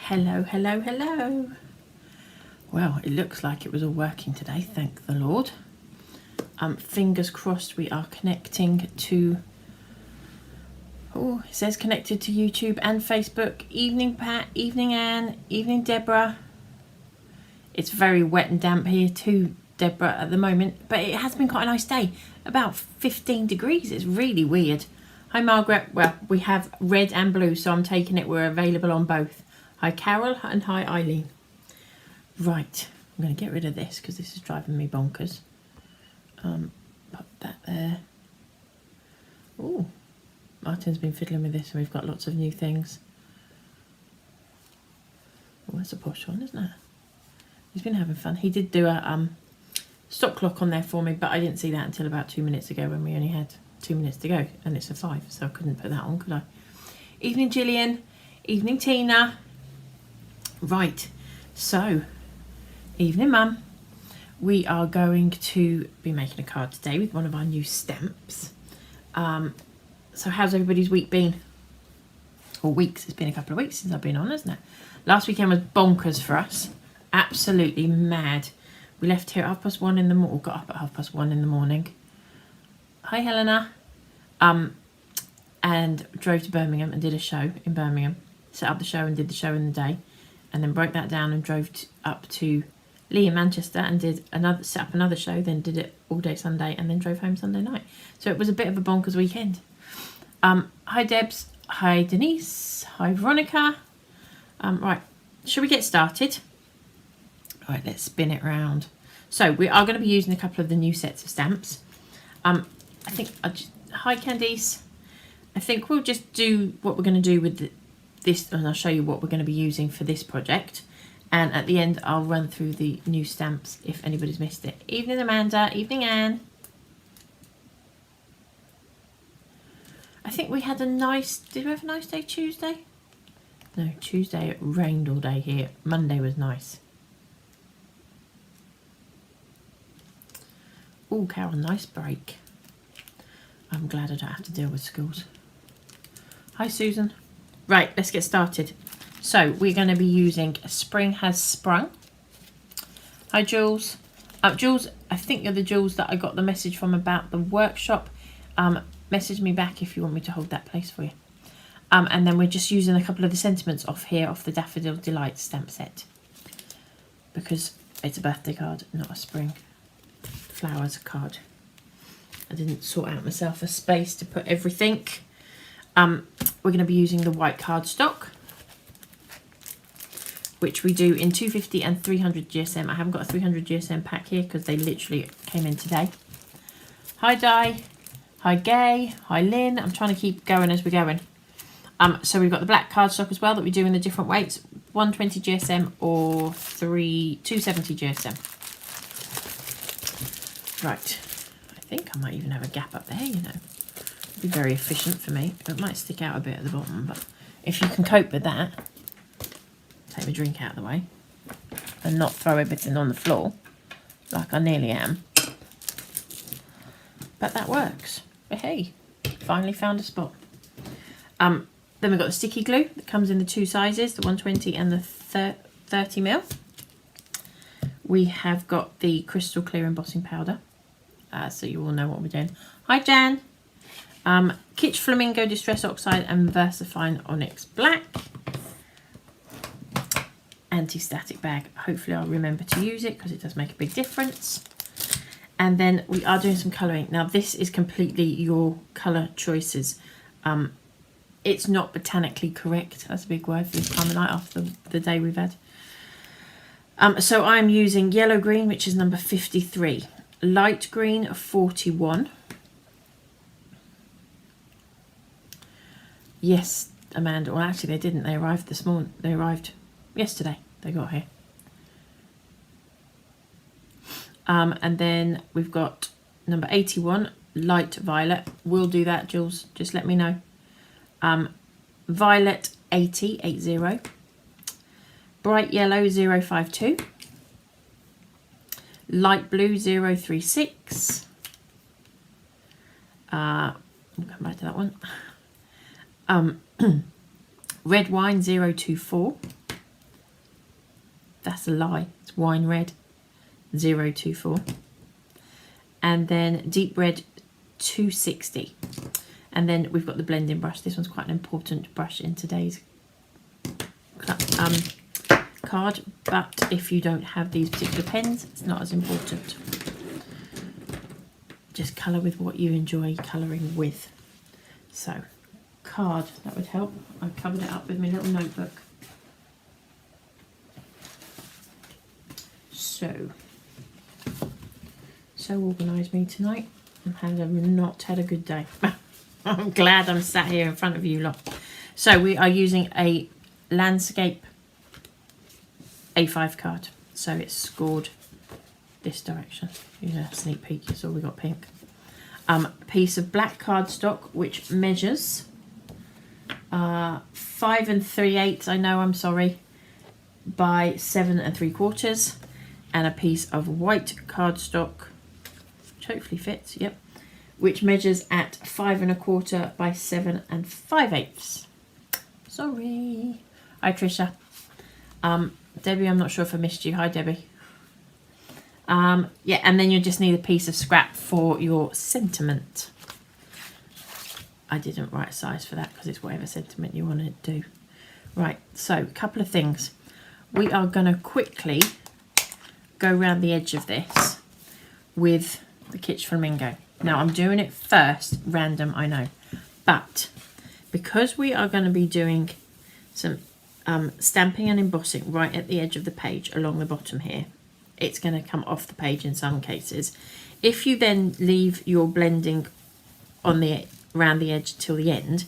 Hello, hello, hello. Well, it looks like it was all working today, thank the Lord. Fingers crossed we are connecting to, oh, it says connected to YouTube and Facebook. Evening Pat, evening Anne, evening Deborah. It's very wet and damp here too, Deborah, at the moment, but it has been quite a nice day. About 15 degrees, it's really weird. Hi Margaret, well, we have red and blue, so I'm taking it we're available on both. Hi Carol and hi Eileen. Right, I'm going to get rid of this because this is driving me bonkers. Put that there. Oh, Martin's been fiddling with this and we've got lots of new things. Oh, that's a posh one, isn't it? He's been having fun. He did do a stop clock on there for me, but I didn't see that until about 2 minutes ago when we only had 2 minutes to go, and it's a 5, so I couldn't put that on, could I? Evening Gillian, evening Tina. Right, so evening Mum. We are going to be making a card today with one of our new stamps. So how's everybody's week been? Or weeks? It's been a couple of weeks since I've been on, hasn't it? Last weekend was bonkers for us. Absolutely mad. We left here at 1:30 in the morning, got up at 1:30 in the morning. Hi Helena. And drove to Birmingham and did a show in Birmingham. Set up the show and did the show in the day. And then broke that down and drove up to Lee in Manchester and set up another show, then did it all day Sunday and then drove home Sunday night. So it was a bit of a bonkers weekend. Hi Debs, hi Denise, hi Veronica. Right, shall we get started? Right, let's spin it around. So we are going to be using a couple of the new sets of stamps. I think, hi Candice. I think we'll just do what we're going to do with this, and I'll show you what we're going to be using for this project. And at the end, I'll run through the new stamps if anybody's missed it. Evening Amanda, evening Anne. I think we had a nice, did we have a nice day Tuesday? No, Tuesday it rained all day here. Monday was nice. Oh, Carol, nice break. I'm glad I don't have to deal with schools. Hi, Susan. Right, let's get started. So we're going to be using Spring Has Sprung. Hi, Jules. Jules, I think you're the Jules that I got the message from about the workshop. Message me back if you want me to hold that place for you. And then we're just using a couple of the sentiments off here, off the Daffodil Delight stamp set. Because it's a birthday card, not a spring flowers card. I didn't sort out myself a space to put everything. We're going to be using the white cardstock, which we do in 250 and 300 GSM. I haven't got a 300 GSM pack here because they literally came in today. Hi Di, hi Gay, hi Lynn. I'm trying to keep going as we're going. So we've got the black cardstock as well that we do in the different weights, 120 GSM or 270 GSM. Right. I think I might even have a gap up there, you know. It'd be very efficient for me. It might stick out a bit at the bottom, but if you can cope with that, take my drink out of the way and not throw everything on the floor like I nearly am. But that works. But hey, finally found a spot. Then we've got the sticky glue that comes in the two sizes, the 120 and the 30mm. We have got the crystal clear embossing powder. So you all know what we're doing. Hi Jan. Kitsch Flamingo Distress Oxide and Versafine Onyx Black. Anti-static bag. Hopefully I'll remember to use it because it does make a big difference. And then we are doing some colouring. Now this is completely your colour choices. It's not botanically correct. That's a big word for this time of night after the day we've had. So I'm using yellow green, which is number 53. Light green 41. Yes, Amanda. Well, actually, they didn't. They arrived this morning. They arrived yesterday. They got here. And then we've got number 81, light violet. We'll do that, Jules. Just let me know. Violet 80. Bright yellow 052. Light blue 036. We'll come back to that one. Red wine 024. That's a lie. It's wine red 024. And then deep red 260. And then we've got the blending brush. This one's quite an important brush in today's card, but if you don't have these particular pens, it's not as important. Just colour with what you enjoy colouring with. So, card, that would help. I've covered it up with my little notebook. So organised me tonight. I've not had a good day. I'm glad I'm sat here in front of you lot. So we are using a landscape A5 card. So it's scored this direction. Here's a sneak peek. You saw we got pink. Piece of black cardstock which measures 5 3/8. I know, I'm sorry, by 7 3/4, and a piece of white cardstock, which hopefully fits. Yep. Which measures at 5 1/4 by 7 5/8. Sorry. Hi Trisha. Debbie, I'm not sure if I missed you. Hi Debbie. Yeah, and then you just need a piece of scrap for your sentiment. I didn't write size for that because it's whatever sentiment you want to do. Right, so a couple of things. We are going to quickly go around the edge of this with the Kitsch Flamingo. Now I'm doing it first, random, I know, but because we are going to be doing some stamping and embossing right at the edge of the page along the bottom here, it's going to come off the page in some cases. If you then leave your blending on the around the edge till the end,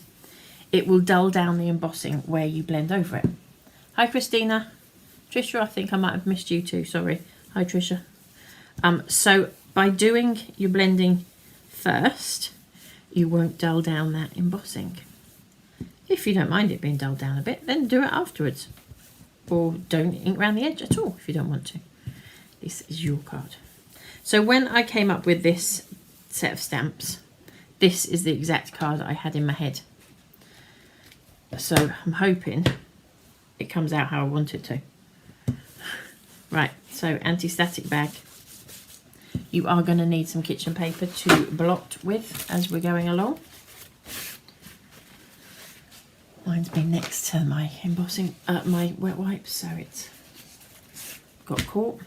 it will dull down the embossing where you blend over it. Hi Christina. Trisha, I think I might have missed you too, sorry. Hi Trisha. So by doing your blending first, you won't dull down that embossing. If you don't mind it being dulled down a bit, then do it afterwards. Or don't ink around the edge at all if you don't want to. This is your card. So when I came up with this set of stamps, this is the exact card I had in my head. So I'm hoping it comes out how I want it to. Right, so anti-static bag. You are going to need some kitchen paper to blot with as we're going along. Mine's been next to my embossing, my wet wipes, so it's got caught.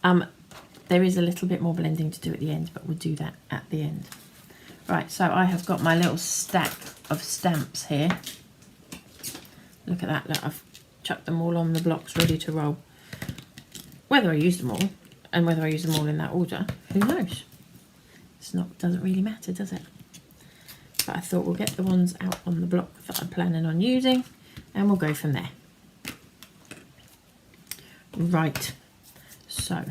There is a little bit more blending to do at the end, but we'll do that at the end. Right, so I have got my little stack of stamps here. Look at that, look, I've chucked them all on the blocks ready to roll. Whether I use them all, and whether I use them all in that order, who knows? It's not, doesn't really matter, does it? But I thought we'll get the ones out on the block that I'm planning on using, and we'll go from there. Right, so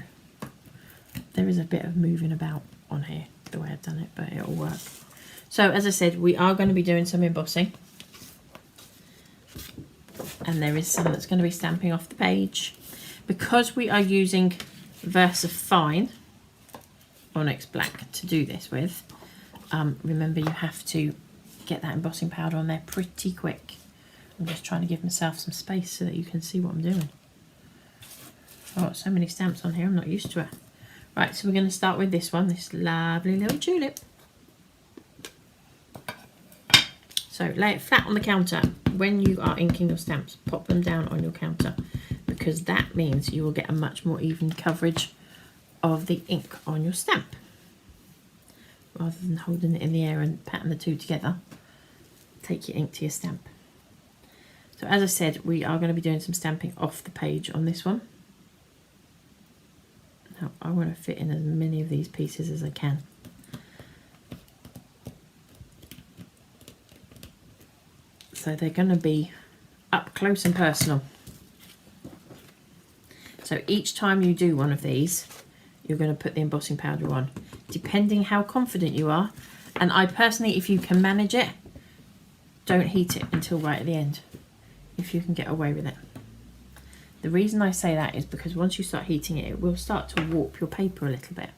there is a bit of moving about on here, the way I've done it, but it'll work. So as I said, we are going to be doing some embossing, and there is some that's going to be stamping off the page. Because we are using VersaFine Onyx Black to do this with, remember you have to get that embossing powder on there pretty quick. I'm just trying to give myself some space so that you can see what I'm doing. Oh, so many stamps on here, I'm not used to it. Right, so we're going to start with this one, this lovely little tulip. So lay it flat on the counter. When you are inking your stamps, pop them down on your counter, because that means you will get a much more even coverage of the ink on your stamp. Rather than holding it in the air and patting the two together, take your ink to your stamp. So as I said, we are going to be doing some stamping off the page on this one. Now I want to fit in as many of these pieces as I can. So they're going to be up close and personal. So each time you do one of these, you're going to put the embossing powder on, depending how confident you are. And I personally, if you can manage it, don't heat it until right at the end, if you can get away with it. The reason I say that is because once you start heating it, it will start to warp your paper a little bit,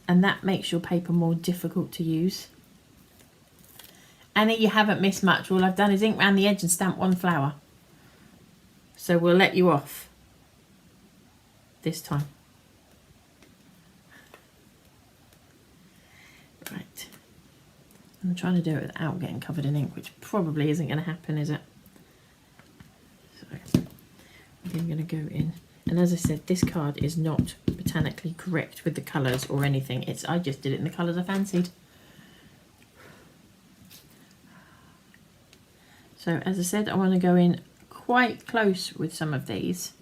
and that makes your paper more difficult to use. Annie, you haven't missed much. All I've done is ink around the edge and stamp one flower. So we'll let you off. this time. Right. I'm trying to do it without getting covered in ink, which probably isn't going to happen, is it? So I'm going to go in. And as I said, this card is not botanically correct with the colours or anything. I just did it in the colours I fancied. So as I said, I want to go in quite close with some of these.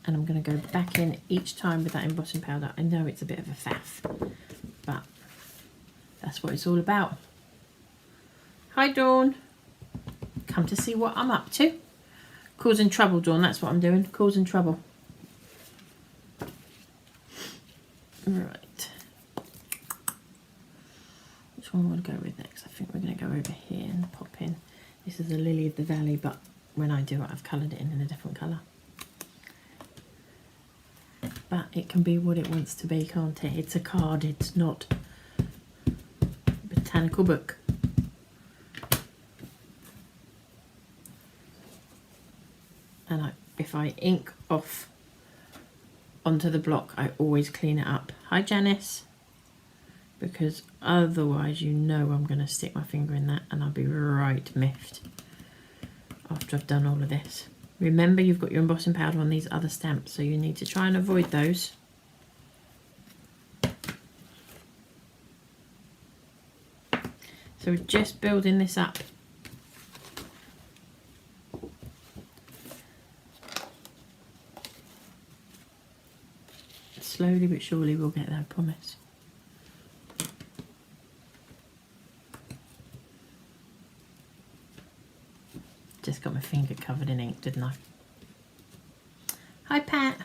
And I'm going to go back in each time with that embossing powder. I know it's a bit of a faff, but that's what it's all about. Hi Dawn, come to see what I'm up to. Causing trouble, Dawn, that's what I'm doing, causing trouble. Right. Which one will I go with next? I think we're going to go over here and pop in. This is the Lily of the Valley, but when I do it, I've coloured it in a different colour. But it can be what it wants to be, can't it? It's a card, it's not a botanical book. And if I ink off onto the block, I always clean it up. Hi Janice. Because otherwise you know I'm going to stick my finger in that and I'll be right miffed after I've done all of this. Remember, you've got your embossing powder on these other stamps, so you need to try and avoid those. So we're just building this up. Slowly but surely we'll get there, I promise. Just got my finger covered in ink, didn't I? Hi Pat.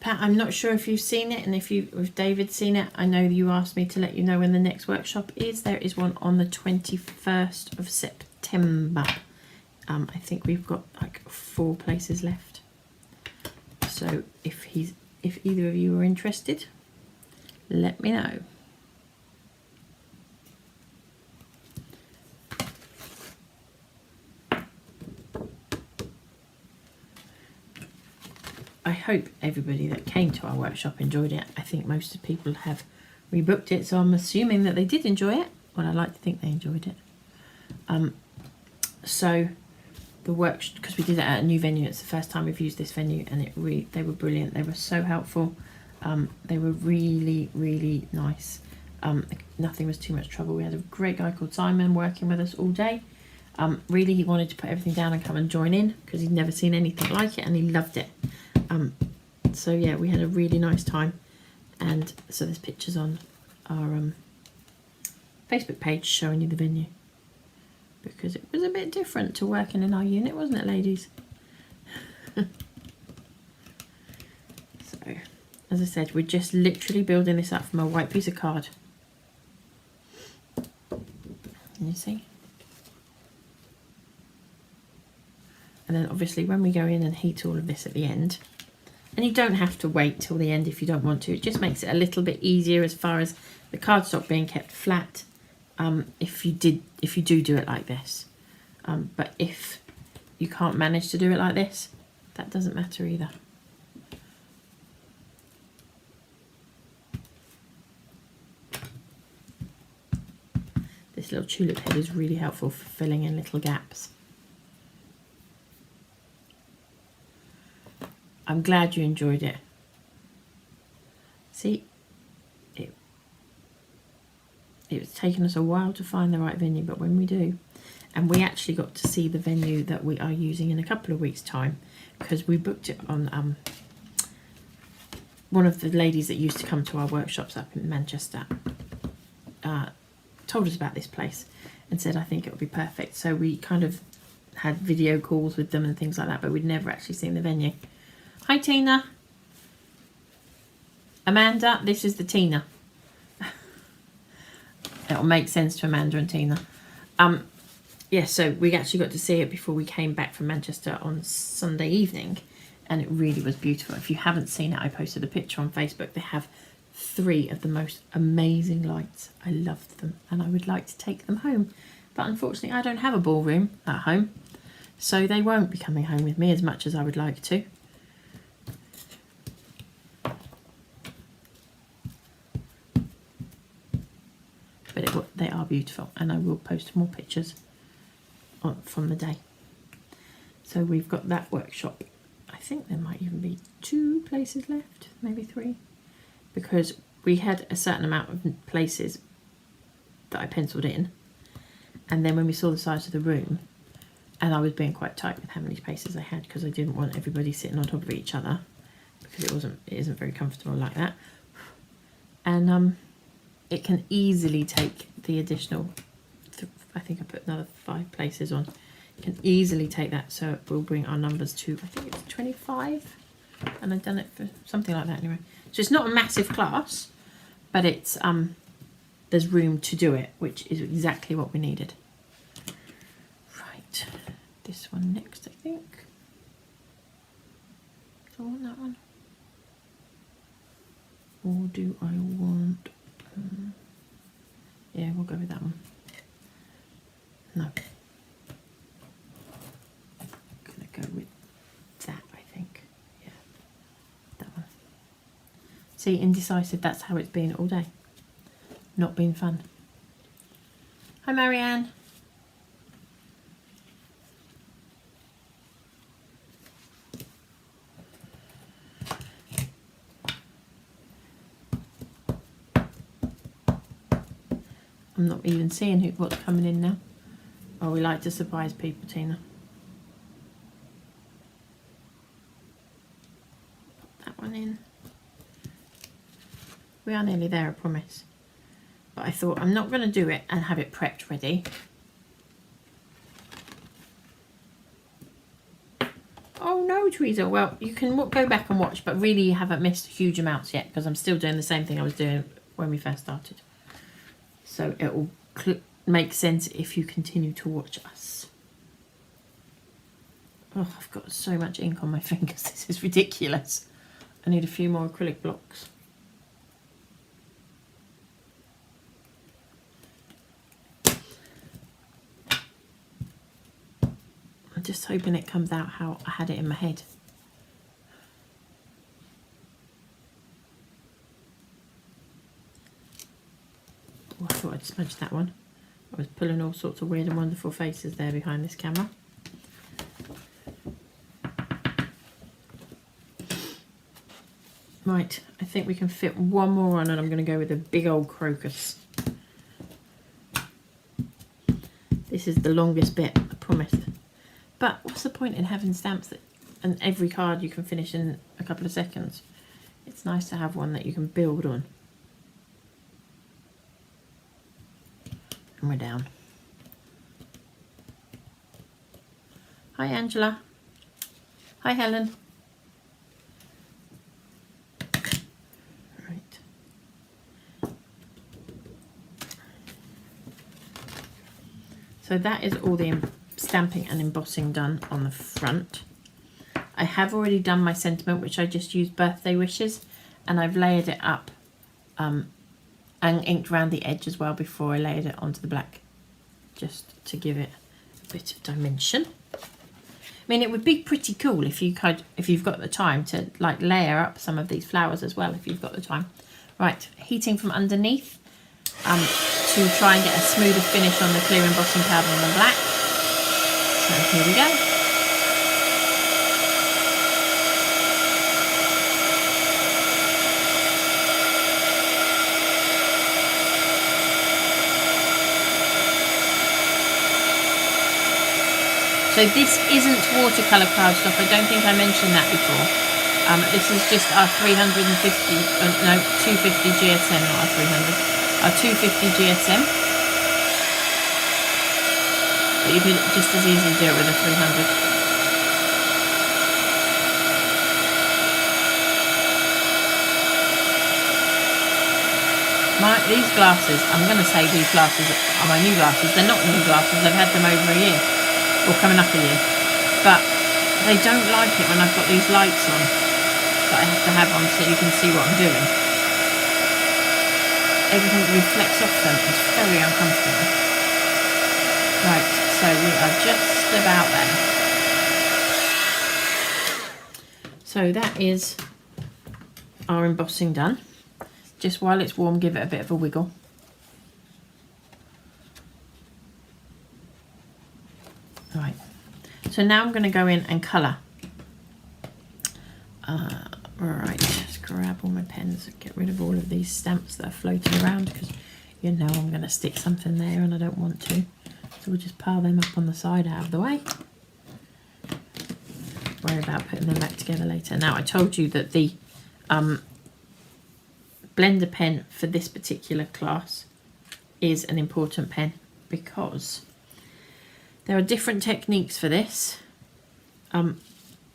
Pat, I'm not sure if you've seen it, and if David's seen it. I know you asked me to let you know when the next workshop is. There is one on the 21st of September. I think we've got like 4 places left. So if either of you are interested, let me know. I hope everybody that came to our workshop enjoyed it. I think most of the people have rebooked it, so I'm assuming that they did enjoy it. Well, I like to think they enjoyed it. So the workshop, because we did it at a new venue, it's the first time we've used this venue, and they were brilliant. They were so helpful. They were really, really nice. Nothing was too much trouble. We had a great guy called Simon working with us all day. Really, he wanted to put everything down and come and join in because he'd never seen anything like it, and he loved it. So yeah, we had a really nice time, and so there's pictures on our Facebook page showing you the venue, because it was a bit different to working in our unit, wasn't it, ladies? So as I said, we're just literally building this up from a white piece of card. Can you see? And then obviously when we go in and heat all of this at the end, and you don't have to wait till the end if you don't want to, it just makes it a little bit easier as far as the cardstock being kept flat, if you do it like this. But if you can't manage to do it like this, that doesn't matter either. This little tulip head is really helpful for filling in little gaps. I'm glad you enjoyed it. See, it was taking us a while to find the right venue, but when we do, and we actually got to see the venue that we are using in a couple of weeks' time, because we booked it on one of the ladies that used to come to our workshops up in Manchester told us about this place and said I think it would be perfect. So we kind of had video calls with them and things like that, but we'd never actually seen the venue. Hi Tina. Amanda, this is the Tina. It'll make sense to Amanda and Tina. Yeah, so we actually got to see it before we came back from Manchester on Sunday evening, and it really was beautiful. If you haven't seen it, I posted a picture on Facebook. They have 3 of the most amazing lights. I loved them and I would like to take them home. But unfortunately I don't have a ballroom at home. So they won't be coming home with me as much as I would like to. But they are beautiful and I will post more pictures from the day. So we've got that workshop. I think there might even be 2 places left, maybe 3. Because we had a certain amount of places that I penciled in. And then when we saw the size of the room, and I was being quite tight with how many spaces I had because I didn't want everybody sitting on top of each other because it isn't very comfortable like that. And it can easily take the additional, I think I put another 5 places on. It can easily take that, so it will bring our numbers to, I think it's 25, and I've done it for something like that anyway. So it's not a massive class, but it's there's room to do it, which is exactly what we needed. Right, this one next, I think. Do I want that one? Or do I want... yeah, we'll go with that one. No. I'm going to go with that, I think. Yeah, that one. See, indecisive, that's how it's been all day. Not been fun. Hi, Marianne. I'm not even seeing what's coming in now. Oh, we like to surprise people, Tina. Put that one in. We are nearly there, I promise. But I thought I'm not going to do it and have it prepped ready. Oh no, Teresa. Well, you can go back and watch, but really you haven't missed huge amounts yet because I'm still doing the same thing I was doing when we first started. So it will make sense if you continue to watch us. Oh, I've got so much ink on my fingers. This is ridiculous. I need a few more acrylic blocks. I'm just hoping it comes out how I had it in my head. Oh, I thought I'd smudge that one. I was pulling all sorts of weird and wonderful faces there behind this camera. Right, I think we can fit one more on and I'm going to go with a big old crocus. This is the longest bit, I promise. But what's the point in having stamps and every card you can finish in a couple of seconds? It's nice to have one that you can build on. And we're down. Hi Angela. Hi Helen. Right. So that is all the stamping and embossing done on the front. I have already done my sentiment, which I just used birthday wishes, and I've layered it up and inked around the edge as well before I layered it onto the black, just to give it a bit of dimension. I mean, it would be pretty cool if you could, if you've got the time to like layer up some of these flowers as well, if you've got the time. Right, heating from underneath to try and get a smoother finish on the clear embossing powder on the black. So here we go. So this isn't watercolour cardstock. I don't think I mentioned that before. This is just our 350, no, 250 GSM, not our 300. Our 250 GSM. But you could just as easily do it with a 300. These glasses, I'm going to say these glasses are my new glasses. They're not new glasses. I've had them over a year. Or coming up a year, but they don't like it when I've got these lights on that I have to have on so you can see what I'm doing. everything reflects off them. It's very uncomfortable. Right, so we are just about there. So that is our embossing done. Just while it's warm, give it a bit of a wiggle. Right, so now I'm going to go in and colour. Right, just grab all my pens and get rid of all of these stamps that are floating around, because you know I'm going to stick something there and I don't want to. So we'll just pile them up on the side out of the way. Worry about putting them back together later. Now, I told you that the blender pen for this particular class is an important pen, because there are different techniques for this.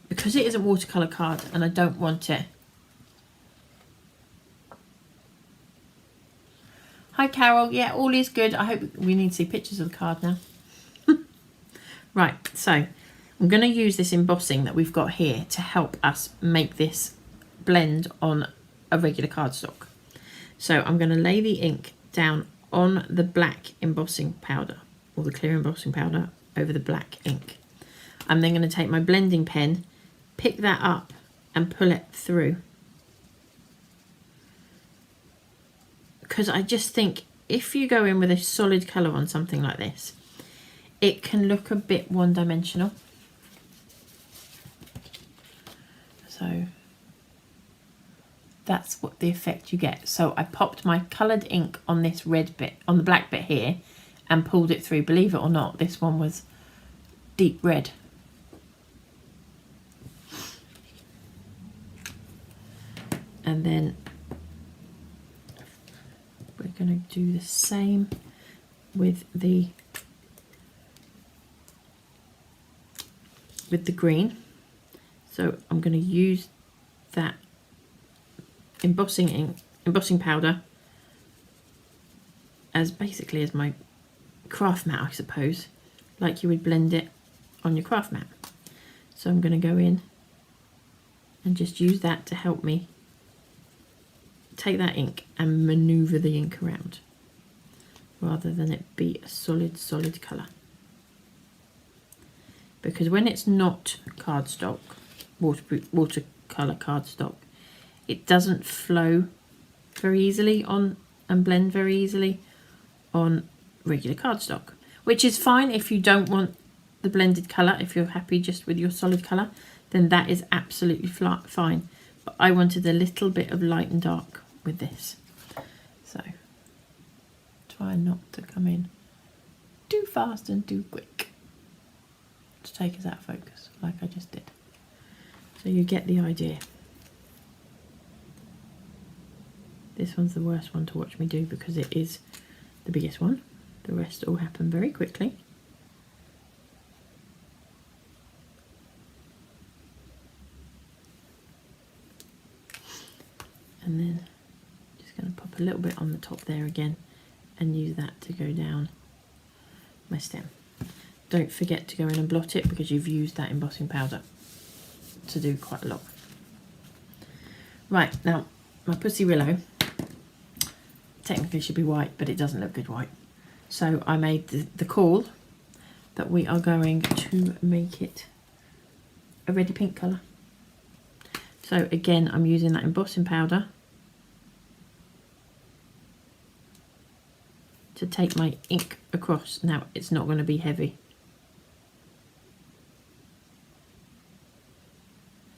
Because it is a watercolour card and I don't want it. Hi Carol, yeah, all is good. I hope we need to see pictures of the card now. Right, so I'm going to use this embossing that we've got here to help us make this blend on a regular cardstock. So I'm going to lay the ink down on the black embossing powder, or the clear embossing powder over the black ink. I'm then going to take my blending pen, pick that up and pull it through. Because I just think if you go in with a solid colour on something like this, it can look a bit one-dimensional. So that's what the effect you get. So I popped my coloured ink on this red bit, on the black bit here, and pulled it through. Believe it or not, this one was deep red. And then we're going to do the same with the green. So I'm going to use that embossing powder as basically as my craft mat, I suppose, like you would blend it on your craft mat. So I'm going to go in and just use that to help me take that ink and maneuver the ink around, rather than it be a solid colour. Because when it's not cardstock, watercolour cardstock, it doesn't flow very easily on and blend very easily on regular cardstock, which is fine if you don't want the blended colour. If you're happy just with your solid colour, then that is absolutely fine. But I wanted a little bit of light and dark with this, so try not to come in too fast and too quick to take us out of focus like I just did. So you get the idea. This one's the worst one to watch me do because it is the biggest one. The rest all happen very quickly. And then just going to pop a little bit on the top there again and use that to go down my stem. Don't forget to go in and blot it because you've used that embossing powder to do quite a lot. Right, now my Pussy Willow technically should be white, but it doesn't look good white. So I made the call that we are going to make it a reddy pink colour. So again, I'm using that embossing powder to take my ink across. Now it's not going to be heavy.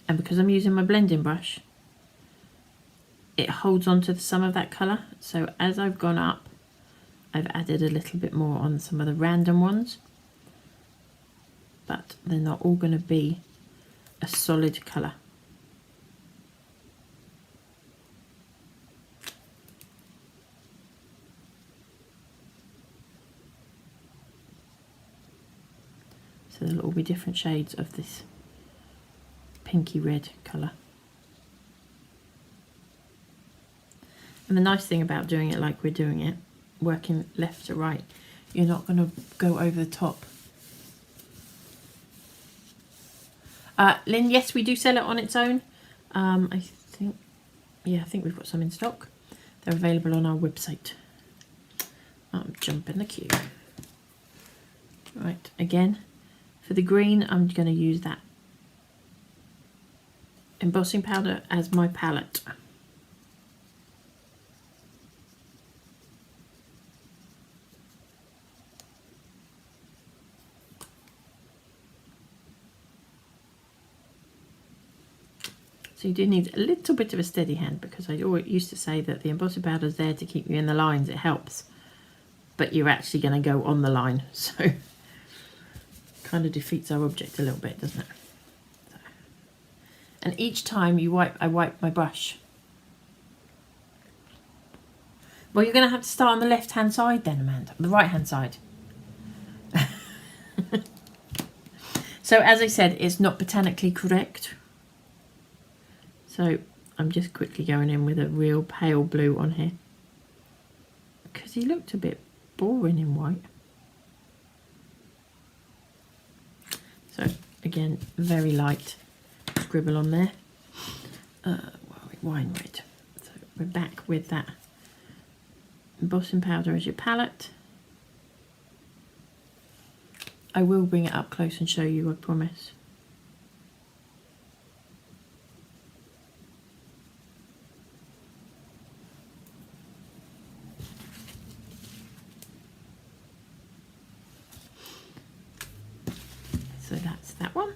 And because I'm using my blending brush, it holds on to some of that colour. So as I've gone up, I've added a little bit more on some of the random ones, but they're not all going to be a solid colour. So there'll all be different shades of this pinky red colour. And the nice thing about doing it like we're doing it, working left to right, you're not going to go over the top. Lynn, yes, we do sell it on its own. I think we've got some in stock. They're available on our website. I'm jumping the queue. Right, again, for the green, I'm going to use that embossing powder as my palette. So you do need a little bit of a steady hand, because I always used to say that the embossing powder is there to keep you in the lines. It helps, but you're actually going to go on the line, so kind of defeats our object a little bit, doesn't it? So. And each time you wipe, I wipe my brush. Well, you're going to have to start on the left hand side then, Amanda, the right hand side. So as I said, it's not botanically correct. So I'm just quickly going in with a real pale blue on here, because he looked a bit boring in white. So again, very light scribble on there. Wine red. So we're back with that embossing powder as your palette. I will bring it up close and show you, I promise. So that's that one.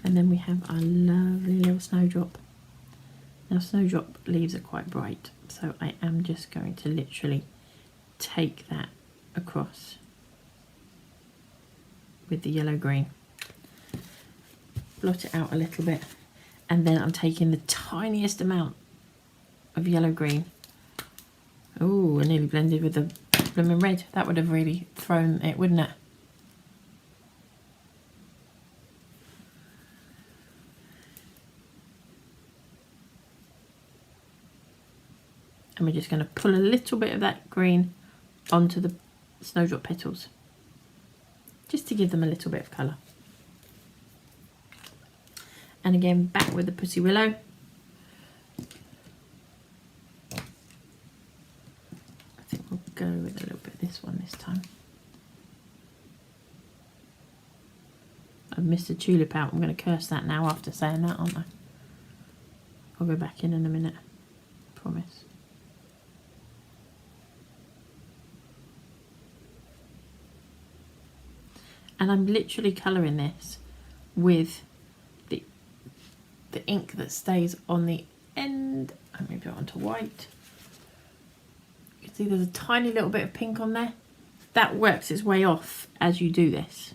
And then we have our lovely little snowdrop. Now snowdrop leaves are quite bright, so I am just going to literally take that across with the yellow green. Blot it out a little bit, and then I'm taking the tiniest amount of yellow green. Oh, I nearly blended with the blooming red. That would have really thrown it, wouldn't it? And we're just going to pull a little bit of that green onto the snowdrop petals, just to give them a little bit of colour. And again, back with the Pussy Willow. I think we'll go with a little bit of this one this time. I've missed a tulip out. I'm going to curse that now after saying that, aren't I? I'll go back in a minute, I promise. And I'm literally colouring this with the ink that stays on the end. Let me go onto white. You can see there's a tiny little bit of pink on there. That works its way off as you do this.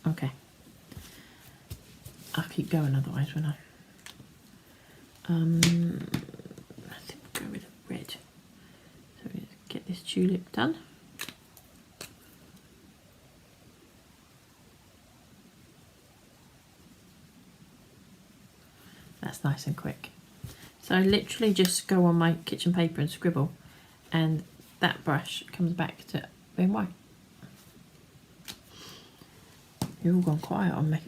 Okay. I'll keep going otherwise, won't I? I think we'll go with a red. So we get this tulip done. That's nice and quick. So I literally just go on my kitchen paper and scribble, and that brush comes back to being white. You've all gone quiet on me.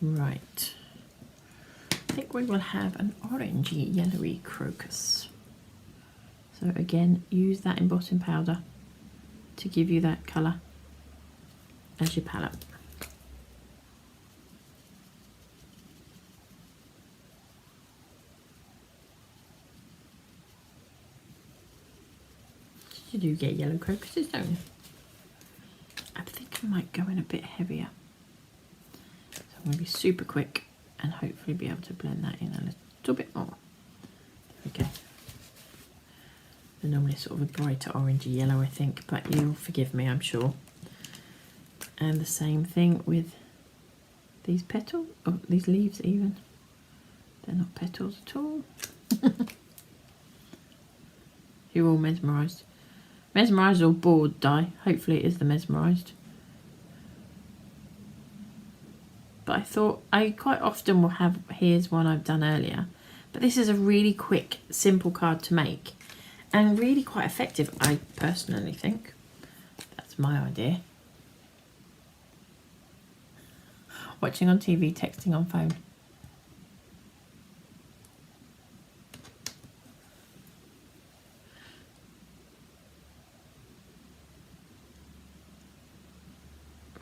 Right. I think we will have an orangey yellowy crocus. So again, use that embossing powder to give you that colour as your palette. You do get yellow crocuses, don't you? I think I might go in a bit heavier. So I'm going to be super quick and hopefully be able to blend that in a little bit more. There we go. They're normally sort of a brighter orangey yellow, I think, but you'll forgive me, I'm sure. And the same thing with these petals, or these leaves even. They're not petals at all. You're all mesmerised. Mesmerised or bored, Di? Hopefully it is the mesmerised. but I thought I quite often will have, here's one I've done earlier, but this is a really quick, simple card to make and really quite effective, I personally think. That's my idea. Watching on TV, texting on phone.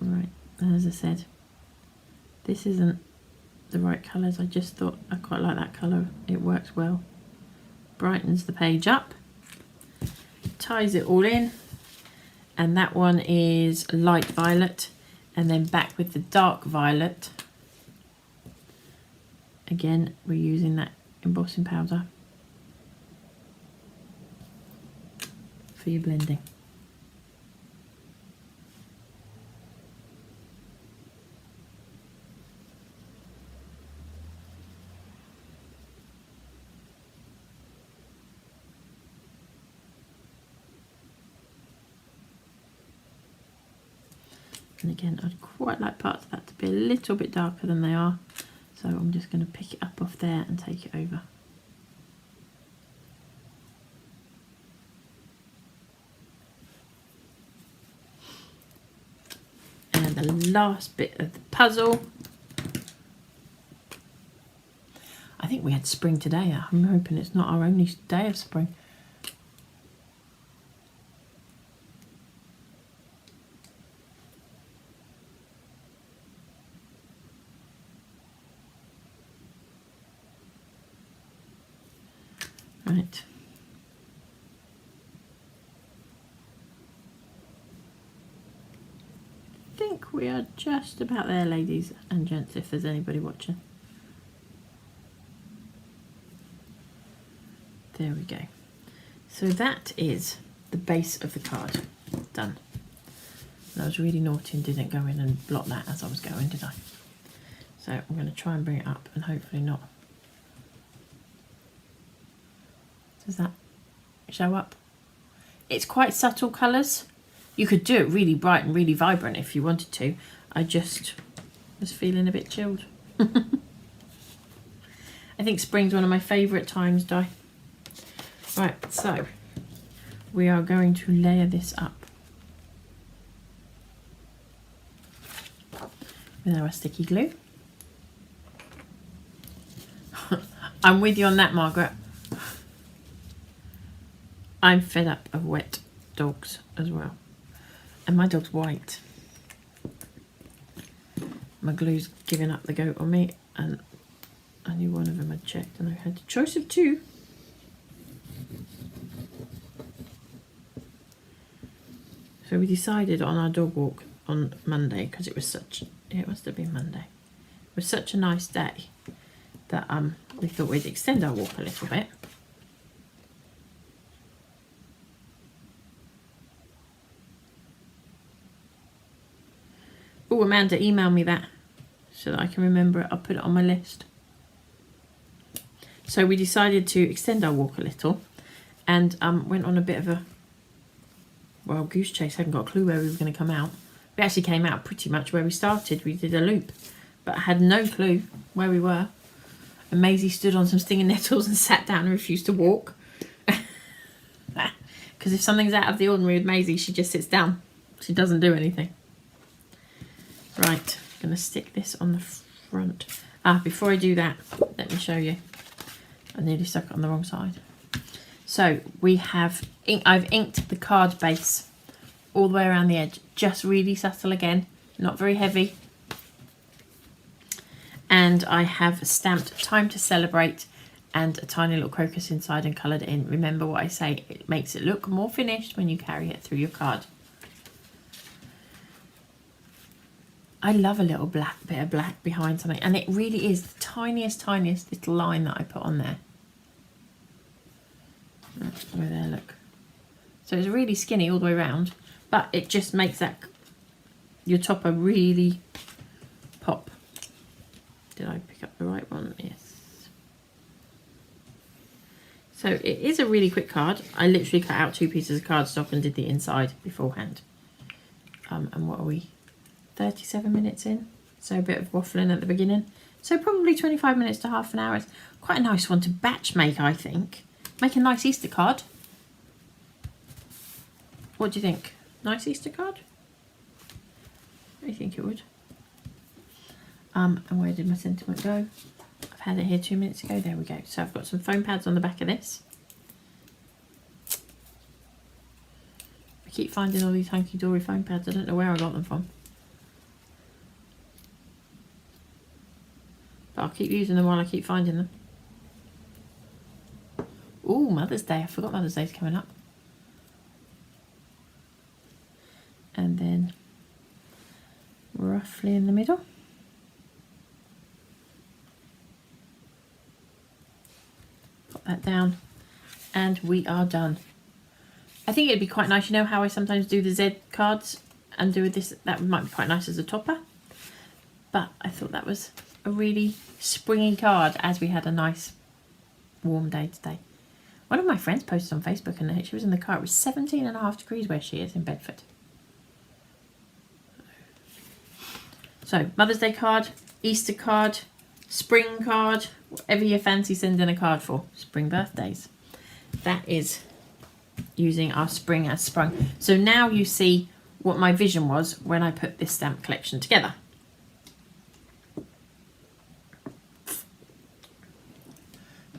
Right, and as I said, this isn't the right colours. I just thought I quite like that colour. It works well. Brightens the page up. Ties it all in. And that one is light violet. And then back with the dark violet. Again, we're using that embossing powder for your blending. And again, I'd quite like parts of that to be a little bit darker than they are. So I'm just going to pick it up off there and take it over. And the last bit of the puzzle. I think we had spring today. I'm hoping it's not our only day of spring. Right. I think we are just about there, ladies and gents, if there's anybody watching. There we go. So that is the base of the card done. And I was really naughty and didn't go in and block that as I was going, did I? So I'm going to try and bring it up and hopefully not. Does that show up? It's quite subtle colours. You could do it really bright and really vibrant if you wanted to. I just was feeling a bit chilled. I think spring's one of my favourite times, Di. Right, so we are going to layer this up with our sticky glue. I'm with you on that, Margaret. I'm fed up of wet dogs as well. And my dog's white. My glue's giving up the goat on me, and I knew one of them had checked and I had a choice of two. So we decided on our dog walk on Monday, because it was such, it must have been Monday. It was such a nice day that we thought we'd extend our walk a little bit. Oh, Amanda, email me that so that I can remember it. I'll put it on my list. So we decided to extend our walk a little and went on a bit of a wild goose chase. Hadn't got a clue where we were going to come out. We actually came out pretty much where we started. We did a loop, but I had no clue where we were. And Maisie stood on some stinging nettles and sat down and refused to walk. Because if something's out of the ordinary with Maisie, she just sits down. She doesn't do anything. Right, I'm going to stick this on the front. Before I do that, let me show you. I nearly stuck it on the wrong side. So we have, I've inked the card base all the way around the edge. Just really subtle again, not very heavy. And I have stamped Time to Celebrate and a tiny little crocus inside and coloured it in. Remember what I say, it makes it look more finished when you carry it through your card. I love a little black bit of black behind something, and it really is the tiniest little line that I put on there. Oh, there, look. So it's really skinny all the way around, but it just makes that your topper really pop. Did I pick up the right one? Yes. So it is a really quick card. I literally cut out 2 pieces of cardstock and did the inside beforehand. And what are we? 37 minutes in. So a bit of waffling at the beginning. So probably 25 minutes to half an hour. It's quite a nice one to batch make, I think. Make a nice Easter card. What do you think? Nice Easter card? I think it would. And where did my sentiment go? I've had it here 2 minutes ago. There we go. So I've got some foam pads on the back of this. I keep finding all these hunky-dory foam pads. I don't know where I got them from. But I'll keep using them while I keep finding them. Ooh, Mother's Day. I forgot Mother's Day's coming up. And then roughly in the middle. Pop that down. And we are done. I think it'd be quite nice, you know how I sometimes do the Z cards and do this, that might be quite nice as a topper. But I thought that was a really springy card as we had a nice warm day today. One of my friends posted on Facebook and she was in the car. It was 17.5 degrees where she is in Bedford. So Mother's Day card, Easter card, spring card, whatever you fancy sending a card for. Spring birthdays. That is using our Spring as Sprung. So now you see what my vision was when I put this stamp collection together.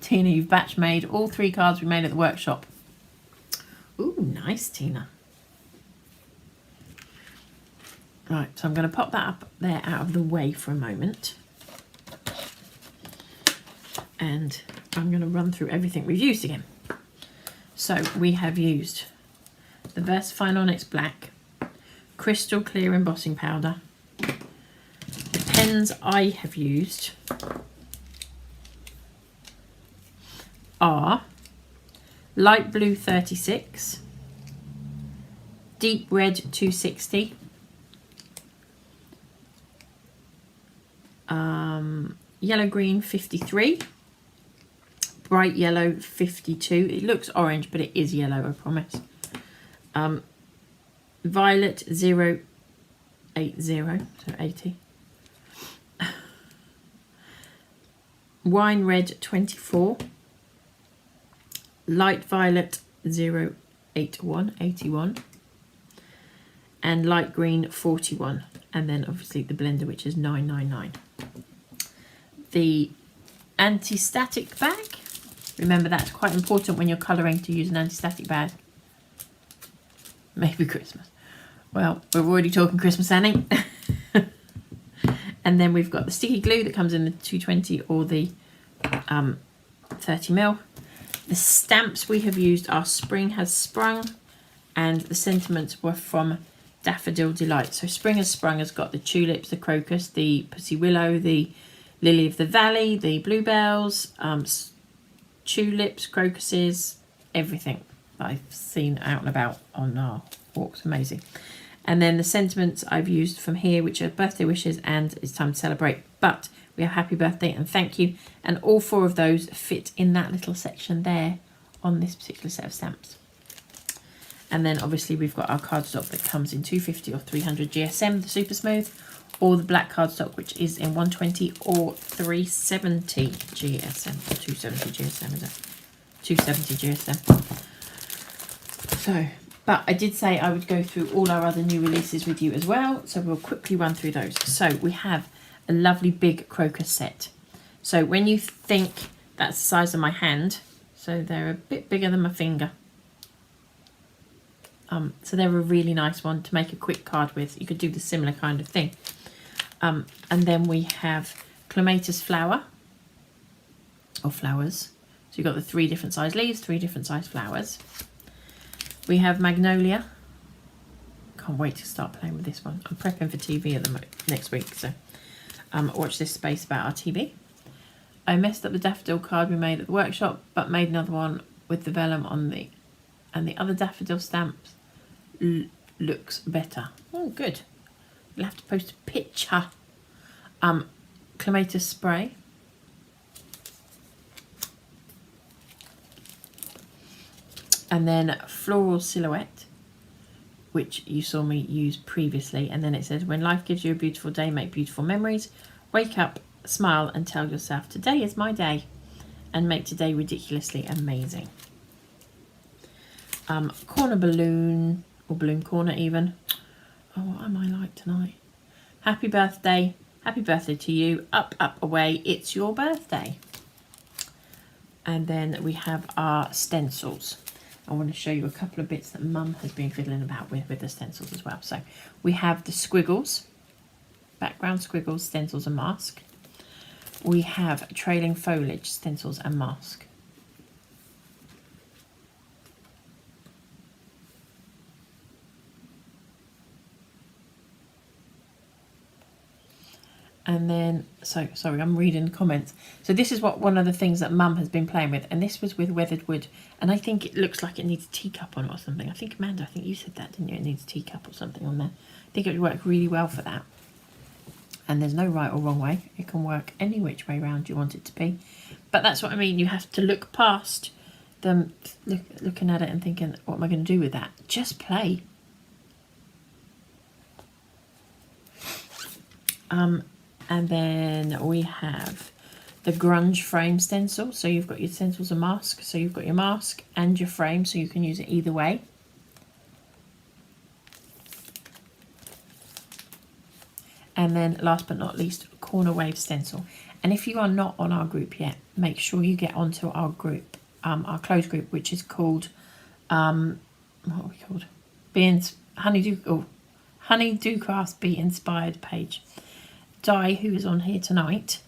Tina, you've batch made all 3 cards we made at the workshop. Ooh, nice, Tina. Right, so I'm going to pop that up there out of the way for a moment. And I'm going to run through everything we've used again. So we have used the VersaFine Onyx Black, Crystal Clear Embossing Powder. The pens I have used are Light Blue 36, Deep Red 260, Yellow Green 53, Bright Yellow 52. It looks orange, but it is yellow, I promise. Violet 080, so 80. Wine Red 24. Light Violet 081, 81. And Light Green 41. And then obviously the blender, which is 999. The anti-static bag. Remember, that's quite important when you're colouring to use an anti-static bag. Maybe Christmas. Well, we're already talking Christmas, Annie. And then we've got the sticky glue that comes in the 220 or the 30ml. The stamps we have used are Spring Has Sprung, and the sentiments were from Daffodil Delight. So Spring Has Sprung has got the tulips, the crocus, the pussy willow, the lily of the valley, the bluebells, tulips, crocuses, everything that I've seen out and about on our walks. Amazing. And then the sentiments I've used from here, which are birthday wishes and it's time to celebrate. But we have happy birthday and thank you. And all 4 of those fit in that little section there on this particular set of stamps. And then obviously we've got our cardstock that comes in 250 or 300 GSM, the super smooth, or the black cardstock, which is in 120 or 370 GSM, or 270 GSM, is it? 270 GSM. So, but I did say I would go through all our other new releases with you as well, so we'll quickly run through those. So we have a lovely big crocus set. So when you think that's the size of my hand, so they're a bit bigger than my finger. So they're a really nice one to make a quick card with. You could do the similar kind of thing. And then we have clematis flower, or flowers. So you've got the 3 different size leaves, 3 different size flowers. We have magnolia. Can't wait to start playing with this one. I'm prepping for TV at the next week, so watch this space about our TV. I messed up the daffodil card we made at the workshop, but made another one with the vellum on the, and the other daffodil stamps looks better. Oh, good. You'll have to post a picture. Clematis spray. And then floral silhouette. which you saw me use previously. And then it says, when life gives you a beautiful day, make beautiful memories. Wake up, smile, and tell yourself, today is my day. And make today ridiculously amazing. Corner balloon, or balloon corner even. Oh, what am I like tonight? Happy birthday. Happy birthday to you. Up, up, away. It's your birthday. And then we have our stencils. I want to show you a couple of bits that Mum has been fiddling about with the stencils as well. So we have the squiggles, background squiggles, stencils and mask. We have trailing foliage, stencils and mask. And then, so sorry, I'm reading the comments. So this is what one of the things that Mum has been playing with, and this was with weathered wood, and I think it looks like it needs a teacup on it or something. I think, Amanda, I think you said that, didn't you? It needs a teacup or something on there. I think it would work really well for that. And there's no right or wrong way. It can work any which way round you want it to be. But that's what I mean. You have to look past them, looking at it and thinking, what am I going to do with that? Just play. And then we have the grunge frame stencil. So you've got your stencils and mask. So you've got your mask and your frame, so you can use it either way. And then last but not least, corner wave stencil. And if you are not on our group yet, make sure you get onto our group, our closed group, which is called, what are we called? Honeydew Crafts Be Inspired page. Di, who is on here tonight,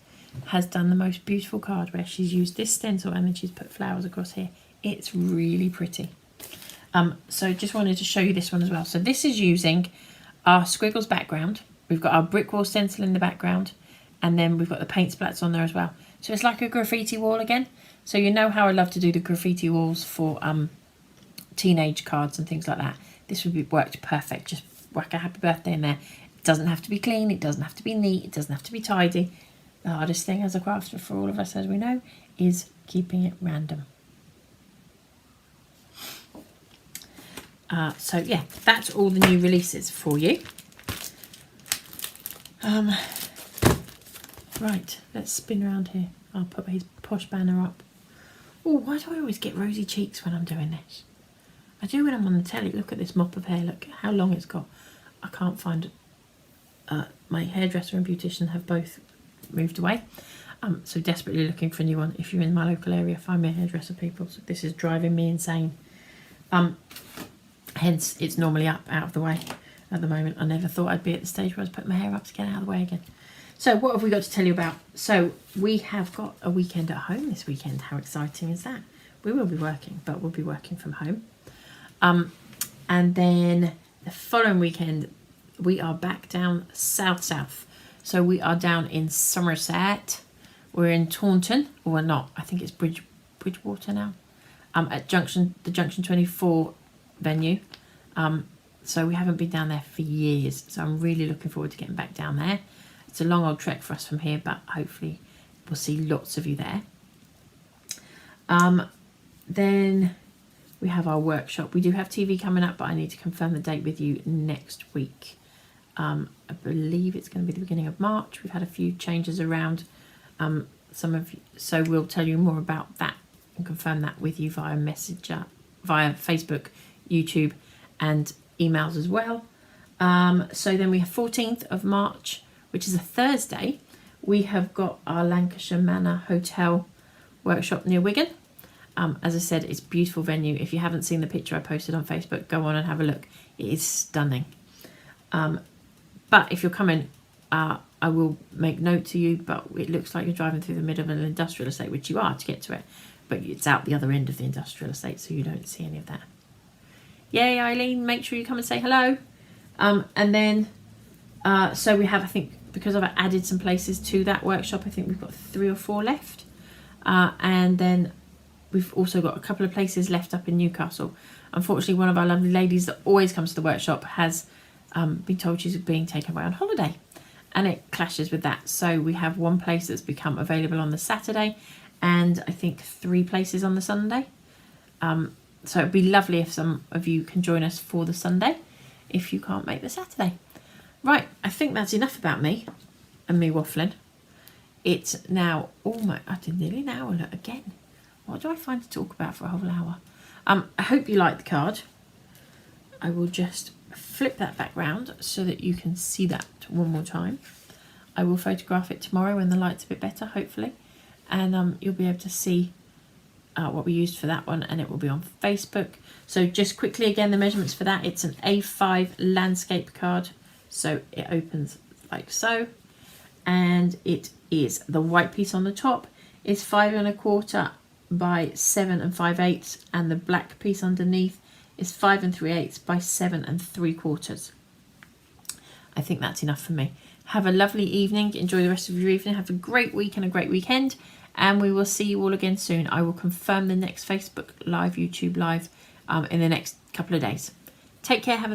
has done the most beautiful card where she's used this stencil and then she's put flowers across here. It's really pretty. So just wanted to show you this one as well. So this is using our squiggles background. We've got our brick wall stencil in the background, and then we've got the paint splats on there as well. So it's like a graffiti wall again. So you know how I love to do the graffiti walls for teenage cards and things like that. This would be worked perfect. Just whack a happy birthday in there. It doesn't have to be clean. It doesn't have to be neat. It doesn't have to be tidy. The hardest thing as a crafter for all of us, as we know, is keeping it random. So yeah, that's all the new releases for you. Right, let's spin around here. I'll put his posh banner up. Oh, why do I always get rosy cheeks when I'm doing this? I do when I'm on the telly. Look at this mop of hair. Look how long it's got. I can't find it. My hairdresser and beautician have both moved away. So desperately looking for a new one. If you're in my local area, find me a hairdresser, people. So this is driving me insane. Hence, it's normally up out of the way at the moment. I never thought I'd be at the stage where I was putting my hair up to get out of the way again. So what have we got to tell you about? So we have got a weekend at home this weekend. How exciting is that? We will be working, but we'll be working from home. And then the following weekend, we are back down south. So we are down in Somerset. We're in Taunton, or we're not. I think it's Bridgewater now. At the Junction 24 venue. So we haven't been down there for years. So I'm really looking forward to getting back down there. It's a long old trek for us from here, but hopefully we'll see lots of you there. Then we have our workshop. We do have TV coming up, but I need to confirm the date with you next week. I believe it's going to be the beginning of March. We've had a few changes around some of you, so we'll tell you more about that and confirm that with you via messenger, via Facebook, YouTube and emails as well. So then we have 14th of March, which is a Thursday. We have got our Lancashire Manor Hotel workshop near Wigan. As I said, it's a beautiful venue. If you haven't seen the picture I posted on Facebook, go on and have a look. It is stunning. But if you're coming, I will make note to you, but it looks like you're driving through the middle of an industrial estate, which you are to get to it. But it's out the other end of the industrial estate, so you don't see any of that. Yay, Eileen, make sure you come and say hello. And then, so we have, I think, because I've added some places to that workshop, I think we've got 3 or 4 left. And then we've also got a couple of places left up in Newcastle. Unfortunately, one of our lovely ladies that always comes to the workshop has been told she's being taken away on holiday. And it clashes with that. So we have one place that's become available on the Saturday and I think 3 places on the Sunday. So it'd be lovely if some of you can join us for the Sunday. if you can't make the Saturday. Right, I think that's enough about me and me waffling. It's now almost, I did nearly an hour again. What do I find to talk about for a whole hour? I hope you like the card. I will just flip that back round so that you can see that one more time. I will photograph it tomorrow when the light's a bit better, hopefully. And you'll be able to see what we used for that one, and it will be on Facebook. So just quickly again, the measurements for that, it's an A5 landscape card. So it opens like so. And it is the white piece on the top is 5 1/4 by 7 5/8, and the black piece underneath is 5 3/8 by 7 3/4. I think that's enough for me. Have a lovely evening. Enjoy the rest of your evening. Have a great week and a great weekend. And we will see you all again soon. I will confirm the next Facebook Live, YouTube Live in the next couple of days. Take care. Have a